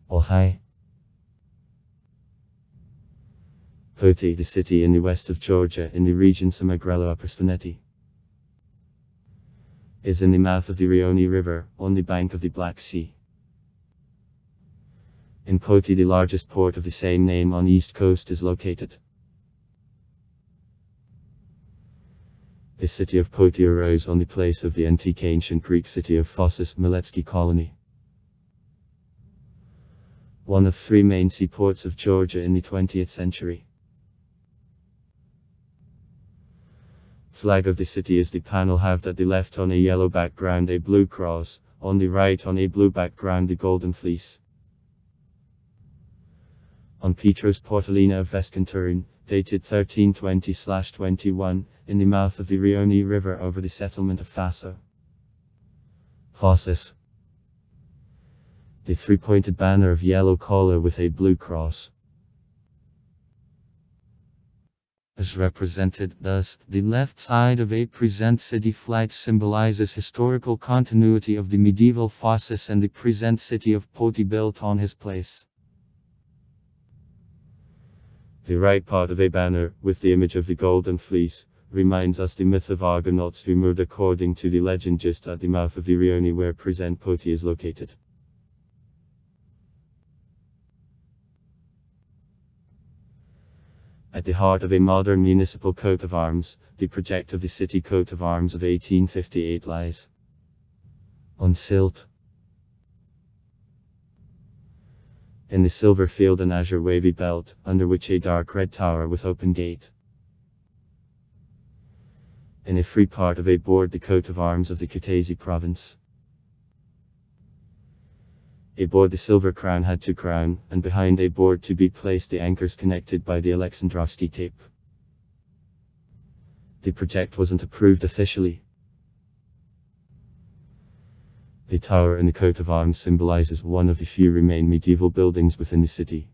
Ohio. Poti, the city in the west of Georgia in the region Samagrelo Upper Svaneti, is in the mouth of the Rioni River, on the bank of the Black Sea. In Poti, the largest port of the same name on the east coast is located. The city of Poti arose on the place of the antique ancient Greek city of Phocis Miletsky colony, one of three main seaports of Georgia in the 20th century. Flag of the city is the panel halved at the left on a yellow background a blue cross, on the right on a blue background the golden fleece. On Petros Portalina of Vescanturin, dated 1320/21, in the mouth of the Rioni River over the settlement of Faso. Phocis. The three-pointed banner of yellow color with a blue cross is represented. Thus, the left side of a present city flag symbolizes historical continuity of the medieval Phocis and the present city of Poti built on his place. The right part of a banner, with the image of the golden fleece, reminds us the myth of Argonauts who moored according to the legend just at the mouth of the Rioni where present Poti is located. At the heart of a modern municipal coat of arms, the project of the city coat of arms of 1858 lies on silt. In the silver field and azure wavy belt, under which a dark red tower with open gate. In a free part of a board the coat of arms of the Kutaisi province. A board the silver crown had to crown, and behind a board to be placed the anchors connected by the Alexandrovsky tape. The project wasn't approved officially. The tower in the coat of arms symbolizes one of the few remain medieval buildings within the city.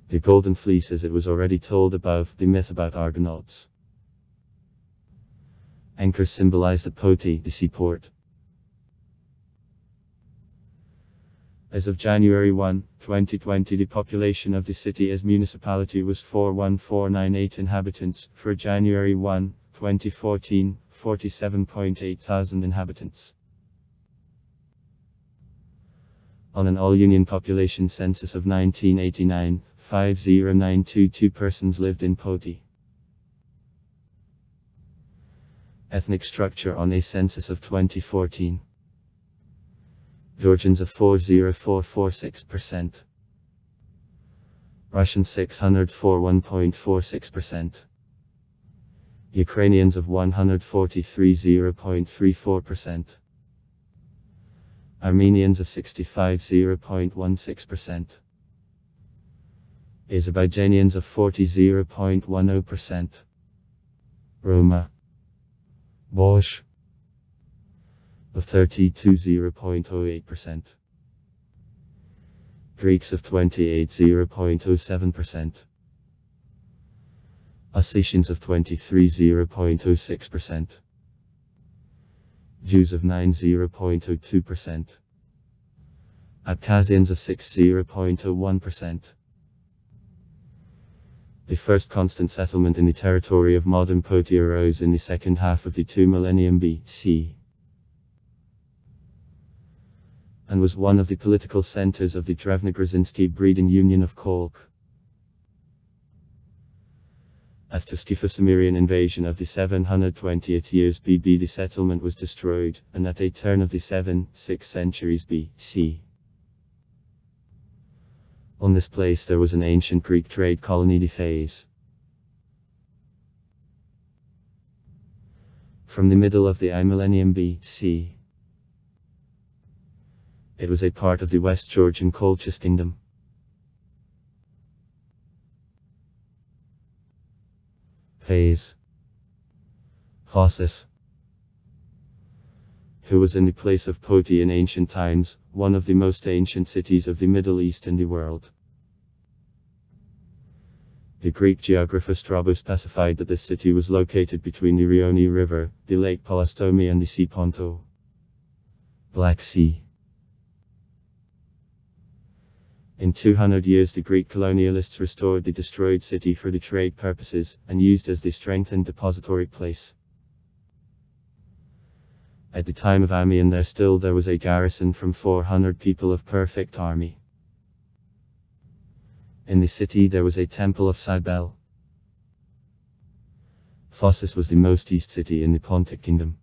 The golden fleece, as it was already told above, the myth about Argonauts. Anchors symbolize the Poti, the seaport. As of January 1, 2020, the population of the city as municipality was 41498 inhabitants. For January 1, 2014, 47.8 thousand inhabitants. On an all-union population census of 1989, 50922 persons lived in Poti. Ethnic structure on a census of 2014. Georgians of 40446%. Russians 604 1.46%. Ukrainians of 143 0.34%. Armenians of 65 0.16%. Azerbaijanians of 40 0.10%. Roma. Bosch of 32 0.08%. Greeks of 28 0.07%. Ossetians of 23 0.06%. Jews of 9 0.02%. Abkhazians of 6 0.01%. The first constant settlement in the territory of modern Poti arose in the second half of the 2 millennium BC. And was one of the political centers of the Drevno-Gruzhinsky breeding union of Kolk. After Scytho-Cimmerian invasion of the 720th years BB, the settlement was destroyed, and at a turn of the 7th-6th centuries BC. On this place there was an ancient Greek trade colony, the Phase. From the middle of the I millennium BC. It was a part of the West Georgian Colchis kingdom. Phase. Phocis, who was in the place of Poti in ancient times, one of the most ancient cities of the Middle East and the world. The Greek geographer Strabo specified that this city was located between the Rioni River, the Lake Palastomi and the Sea Ponto. Black Sea. In 200 years the Greek colonialists restored the destroyed city for the trade purposes, and used as the strengthened depository place. At the time of Amiens there was a garrison from 400 people of perfect army. In the city there was a temple of Cybele. Phocis was the most east city in the Pontic kingdom.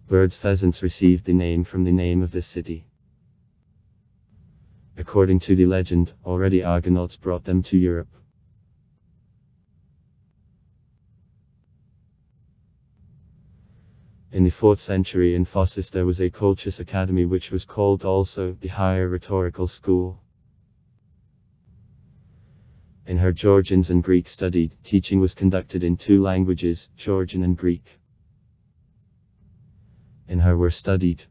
Birds pheasants received the name from the name of this city. According to the legend, already Argonauts brought them to Europe. In the 4th century in Phocis there was a Colchis academy which was called also the Higher Rhetorical School. In her Georgians and Greek studied, teaching was conducted in 2 languages, Georgian and Greek. In her were studied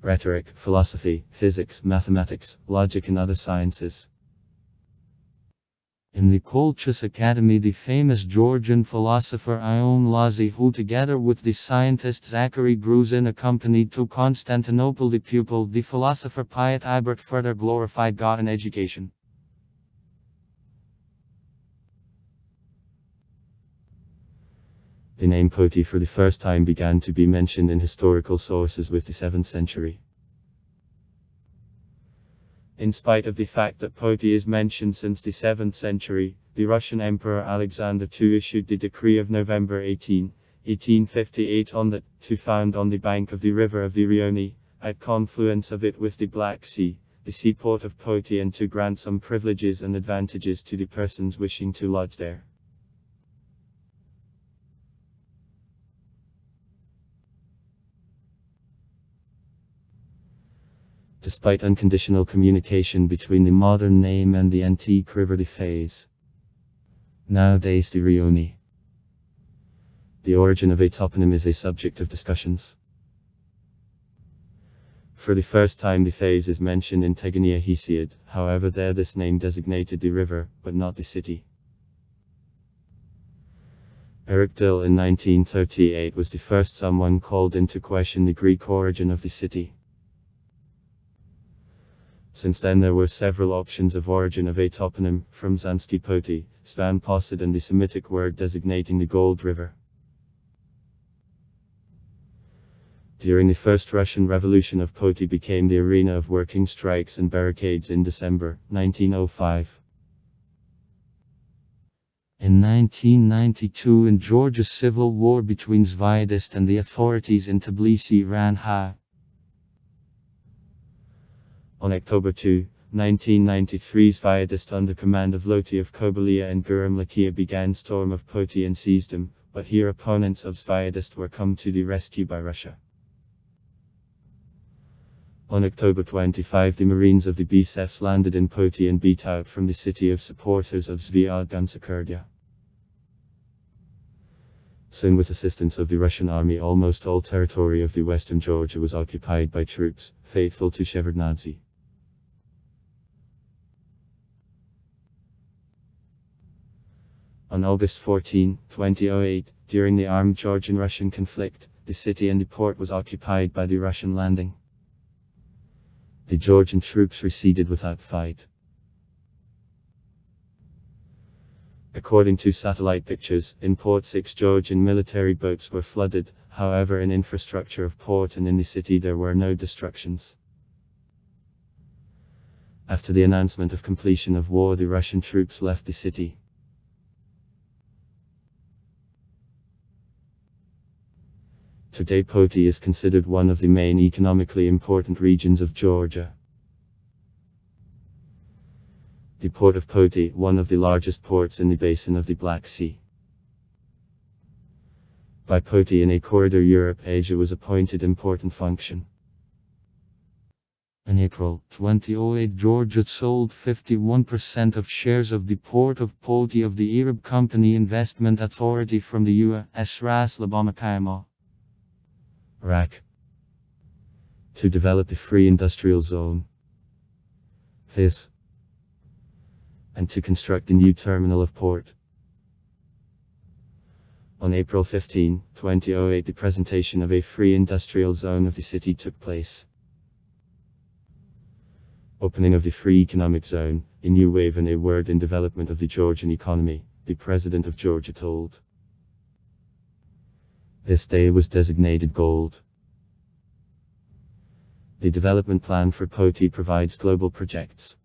rhetoric, philosophy, physics, mathematics, logic and other sciences. In the Colchis Academy the famous Georgian philosopher Ion Lazi, who together with the scientist Zachary Gruzin accompanied to Constantinople the pupil, the philosopher Piet Ibert, further glorified God in education. The name Poti for the first time began to be mentioned in historical sources with the 7th century. In spite of the fact that Poti is mentioned since the 7th century, the Russian Emperor Alexander II issued the decree of November 18, 1858 on that, to found on the bank of the river of the Rioni, at confluence of it with the Black Sea, the seaport of Poti, and to grant some privileges and advantages to the persons wishing to lodge there. Despite unconditional communication between the modern name and the antique river the Fez, nowadays the Rioni, the origin of a toponym is a subject of discussions. For the first time the Fez is mentioned in Tegania Hesiod, however there this name designated the river, but not the city. Eric Dill in 1938 was the first someone called into question the Greek origin of the city. Since then there were several options of origin of a toponym, from Zansky Poti, Stan Posid, and the Semitic word designating the Gold River. During the First Russian Revolution of Poti became the arena of working strikes and barricades in December 1905. In 1992 in Georgia civil war between Zviadist and the authorities in Tbilisi ran high. On October 2, 1993 Zviadist under command of Loti of Kobalia and Guram Lakia began storm of Poti and seized him, but here opponents of Zviadist were come to the rescue by Russia. On October 25 the Marines of the BSEFs landed in Poti and beat out from the city of supporters of Zviad Gansakurdia. Soon with assistance of the Russian army almost all territory of the western Georgia was occupied by troops, faithful to Shevardnadze. On August 14, 2008, during the armed Georgian-Russian conflict, the city and the port was occupied by the Russian landing. The Georgian troops receded without fight. According to satellite pictures, in port 6 Georgian military boats were flooded, however in infrastructure of port and in the city there were no destructions. After the announcement of completion of war the Russian troops left the city. Today Poti is considered one of the main economically important regions of Georgia. The port of Poti, one of the largest ports in the basin of the Black Sea. By Poti in a corridor Europe-Asia was appointed important function. In April 2008 Georgia sold 51% of shares of the port of Poti of the Arab Company Investment Authority from the U.S. Ras Labama Iraq, to develop the Free Industrial Zone, FIZ, and to construct a new terminal of port. On April 15, 2008 the presentation of a Free Industrial Zone of the city took place. Opening of the free economic zone, a new wave and a word in development of the Georgian economy, the president of Georgia told. This day was designated gold. The development plan for Poti provides global projects.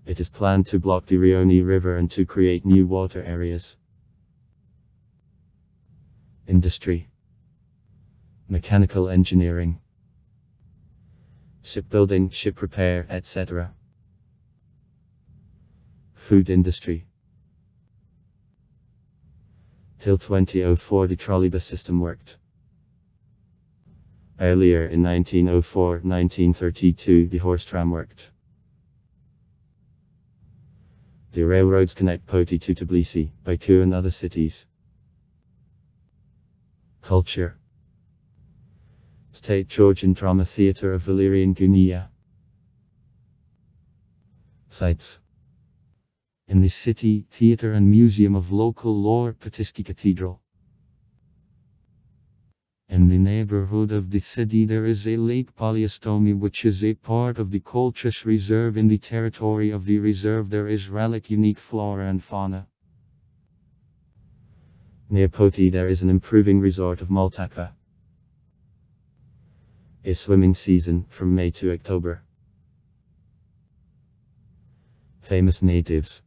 It is planned to block the Rioni River and to create new water areas. Industry, mechanical engineering, shipbuilding, ship repair, etc. Food industry. Till 2004 the trolleybus system worked. Earlier in 1904-1932 the horse tram worked. The railroads connect Poti to Tbilisi, Baku and other cities. Culture. State Georgian Drama Theatre of Valerian Guinea. Sites. In the city, theatre and museum of local lore, Petiski Cathedral. In the neighborhood of the city there is a Lake Polyastomi which is a part of the Colchis Reserve. In the territory of the reserve there is relic unique flora and fauna. Near Poti there is an improving resort of Maltakva. A swimming season from May to October. Famous natives.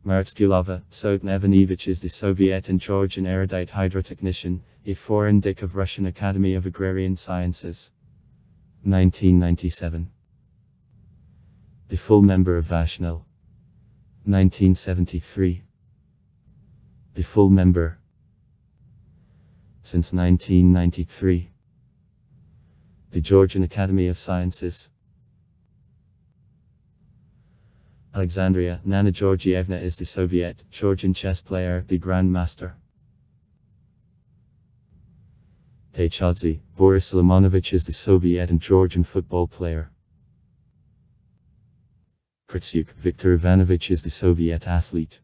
Martskulova, Sotn Evanevich is the Soviet and Georgian erudite hydrotechnician, a foreign dick of Russian Academy of Agrarian Sciences. 1997. The full member of Vashnil. 1973. The full member. Since 1993. The Georgian Academy of Sciences. Alexandria, Nana Georgievna is the Soviet, Georgian chess player, the Grandmaster. Techadze, Boris Solomonovich is the Soviet and Georgian football player. Kritsyuk, Viktor Ivanovich is the Soviet athlete.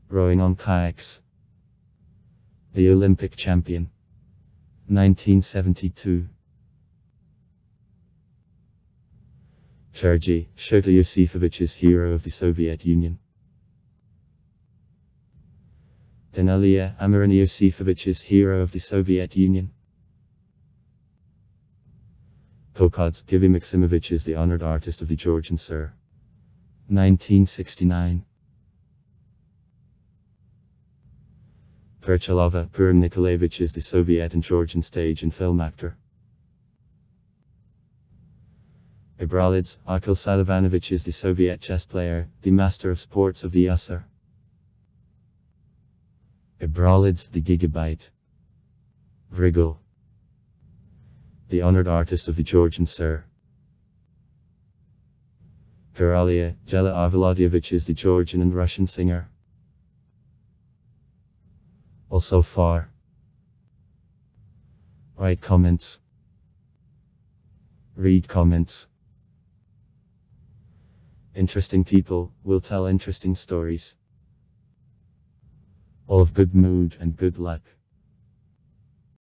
Rowing on kayaks. The Olympic champion. 1972. Sergei, Shota Yosifovich is hero of the Soviet Union. Denalia, Amirani Yosifovich is hero of the Soviet Union. Kokodz, Givi Maximovich is the honored artist of the Georgian Sir. 1969. Perchalova, Purim Nikolaevich is the Soviet and Georgian stage and film actor. Ibralids, Arkil Salivanovich is the Soviet chess player, the master of sports of the Usser. Ibralids, the Gigabyte. Vrigul, the honored artist of the Georgian Sir. Karalia, Jela Arvolodyevich is the Georgian and Russian singer. Also far. Write comments. Read comments. Interesting people will tell interesting stories. All of good mood and good luck.